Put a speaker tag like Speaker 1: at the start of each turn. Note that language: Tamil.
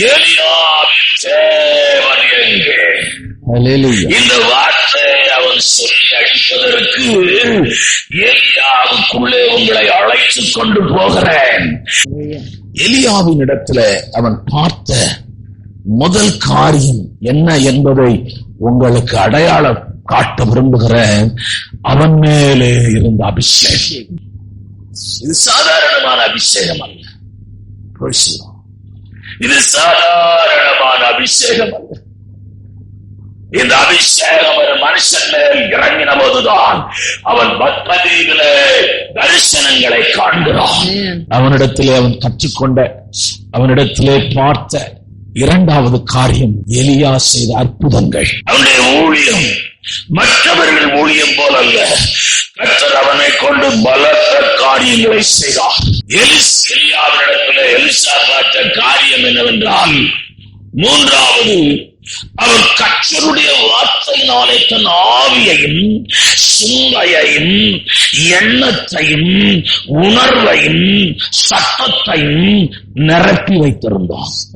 Speaker 1: எலியாவின் தேவன் எங்கே? இந்த வார்த்தையை அவன் சொல்லி அடிப்பதற்கு எலியாவுக்குள்ளே உங்களை அழைத்துக் கொண்டு போகிறேன். எலியாவின் இடத்துல அவன் பார்த்த முதல் காரியம் என்ன என்பதை உங்களுக்கு அடையாளம் காட்ட விரும்புகிறேன். அவன் மேலே இருந்த அபிஷேகம். இது சாதாரணமான அபிஷேகம் அல்ல. இது சாதாரணமான அபிஷேகம் அல்ல. இந்த அபிஷேகம் ஒரு மனுஷன் மேல் இறங்கின போதுதான் அவன் பத்மதீவிலே தரிசனங்களை காண்கிறான். அவனிடத்திலே அவன் கற்றுக்கொண்ட, அவனிடத்திலே பார்த்த இரண்டாவது காரியம் எலியா செய்த அற்புதங்கள். அவனுடைய ஊழியம் மற்றவர்கள் ஊழியம் போல அல்ல. கர்த்தர் அவனை கொண்டு பலத்த காரியங்களை செய்தார். எலியாவினிடத்திலே எலிசா பார்த்த காரியம் என்னவென்றால், மூன்றாவது, அவர் கர்த்தருடைய வார்த்தையினாலே தன் ஆவியையும் சிந்தையையும் எண்ணத்தையும் உணர்வையும் சட்டத்தையும் நிரப்பி வைத்திருந்தார்.